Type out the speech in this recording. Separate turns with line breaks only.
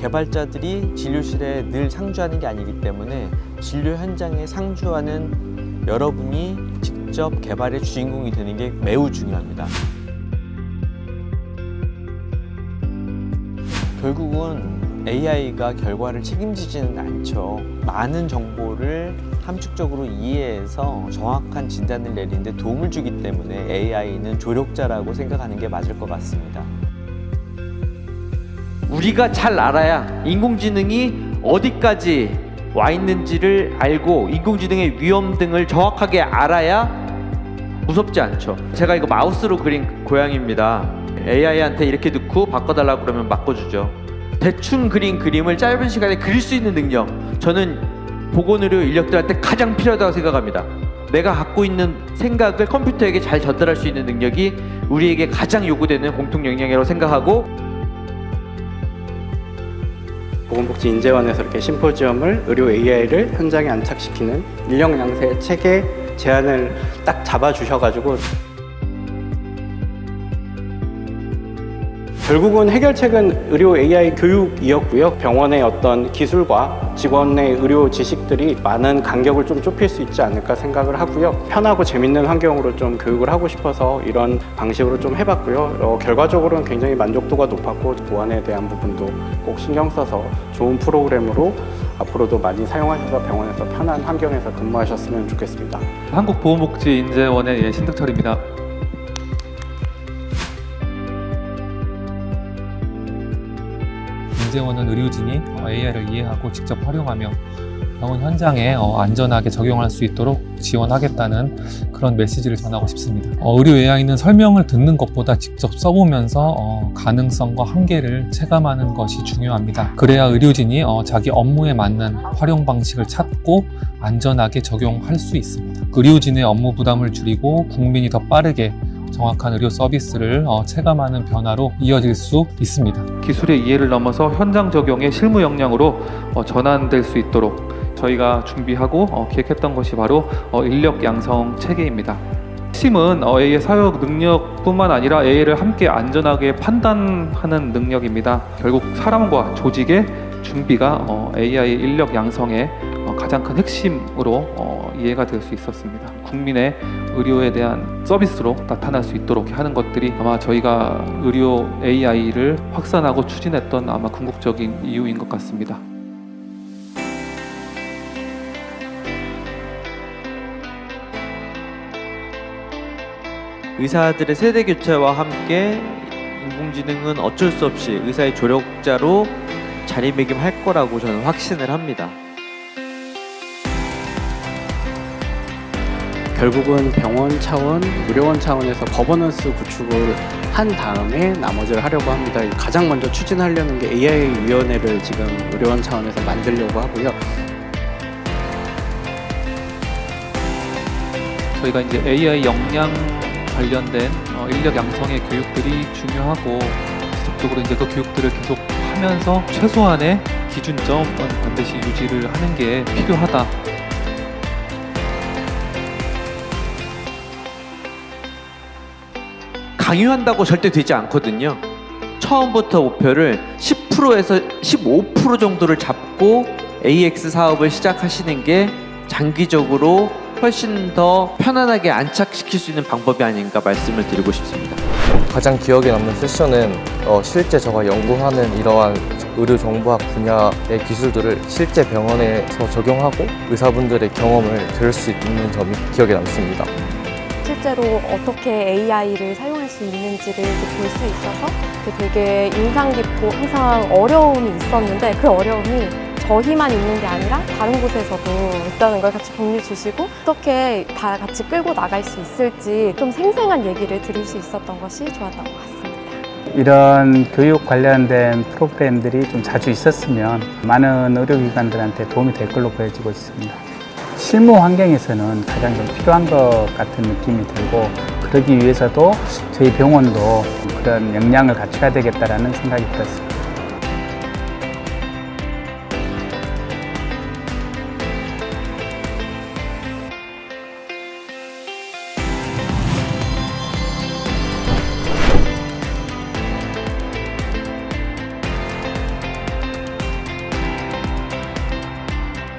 개발자들이 진료실에 늘 상주하는 게 아니기 때문에 진료 현장에 상주하는 여러분이 직접 개발의 주인공이 되는 게 매우 중요합니다. 결국은 AI가 결과를 책임지지는 않죠. 많은 정보를 함축적으로 이해해서 정확한 진단을 내리는데 도움을 주기 때문에 AI는 조력자라고 생각하는 게 맞을 것 같습니다.
우리가 잘 알아야 인공지능이 어디까지 와 있는지를 알고 인공지능의 위험 등을 정확하게 알아야 무섭지 않죠. 제가 이거 마우스로 그린 고양이입니다. AI한테 이렇게 넣고 바꿔달라고 그러면 바꿔주죠. 대충 그린 그림을 짧은 시간에 그릴 수 있는 능력, 저는 보건의료 인력들한테 가장 필요하다고 생각합니다. 내가 갖고 있는 생각을 컴퓨터에게 잘 전달할 수 있는 능력이 우리에게 가장 요구되는 공통 역량이라고 생각하고,
보건복지인재원에서 이렇게 심포지엄을 의료 AI를 현장에 안착시키는 인력 양세 체계 제안을 딱 잡아주셔가지고 결국은 해결책은 의료 AI 교육이었고요. 병원의 어떤 기술과 직원의 의료 지식들이 많은 간격을 좀 좁힐 수 있지 않을까 생각을 하고요. 편하고 재밌는 환경으로 좀 교육을 하고 싶어서 이런 방식으로 좀 해봤고요. 결과적으로는 굉장히 만족도가 높았고 보안에 대한 부분도 꼭 신경 써서 좋은 프로그램으로 앞으로도 많이 사용하셔서 병원에서 편한 환경에서 근무하셨으면 좋겠습니다.
한국보건복지인재원의 신득철입니다. 인재원은 의료진이 AI를 이해하고 직접 활용하며 병원 현장에 안전하게 적용할 수 있도록 지원하겠다는 그런 메시지를 전하고 싶습니다. 의료 AI는 설명을 듣는 것보다 직접 써보면서 가능성과 한계를 체감하는 것이 중요합니다. 그래야 의료진이 자기 업무에 맞는 활용 방식을 찾고 안전하게 적용할 수 있습니다. 의료진의 업무 부담을 줄이고 국민이 더 빠르게 정확한 의료 서비스를 체감하는 변화로 이어질 수 있습니다.
기술의 이해를 넘어서 현장 적용의 실무 역량으로 전환될 수 있도록 저희가 준비하고 기획했던 것이 바로 인력 양성 체계입니다. 핵심은 AI의 사용 능력뿐만 아니라 AI를 함께 안전하게 판단하는 능력입니다. 결국 사람과 조직의 준비가 AI 인력 양성의 가장 큰 핵심으로 이해가 될 수 있었습니다. 국민의 의료에 대한 서비스로 나타날 수 있도록 하는 것들이 아마 저희가 의료 AI를 확산하고 추진했던 아마 궁극적인 이유인 것 같습니다.
의사들의 세대 교체와 함께 인공지능은 어쩔 수 없이 의사의 조력자로 자리매김할 거라고 저는 확신을 합니다.
결국은 병원 차원, 의료원 차원에서 거버넌스 구축을 한 다음에 나머지를 하려고 합니다. 가장 먼저 추진하려는 게 AI위원회를 지금 의료원 차원에서 만들려고 하고요.
저희가 이제 AI 역량 관련된 인력 양성의 교육들이 중요하고 지속적으로 이제 그 교육들을 계속 하면서 최소한의 기준점은 반드시 유지를 하는 게 필요하다.
강요한다고 절대 되지 않거든요. 처음부터 목표를 10%에서 15% 정도를 잡고 AX 사업을 시작하시는 게 장기적으로 훨씬 더 편안하게 안착시킬 수 있는 방법이 아닌가 말씀을 드리고 싶습니다.
가장 기억에 남는 세션은 실제 제가 연구하는 이러한 의료정보학 분야의 기술들을 실제 병원에서 적용하고 의사분들의 경험을 들을 수 있는 점이 기억에 남습니다.
실제로 어떻게 AI를 사용할 수 있는지를 볼 수 있어서 되게 인상 깊고 항상 어려움이 있었는데 그 어려움이 저희만 있는 게 아니라 다른 곳에서도 있다는 걸 같이 공유 주시고 어떻게 다 같이 끌고 나갈 수 있을지 좀 생생한 얘기를 들을 수 있었던 것이 좋았던 것 같습니다.
이런 교육 관련된 프로그램들이 좀 자주 있었으면 많은 의료기관들한테 도움이 될 걸로 보여지고 있습니다. 실무 환경에서는 가장 좀 필요한 것 같은 느낌이 들고 그러기 위해서도 저희 병원도 그런 역량을 갖춰야 되겠다라는 생각이 들었습니다.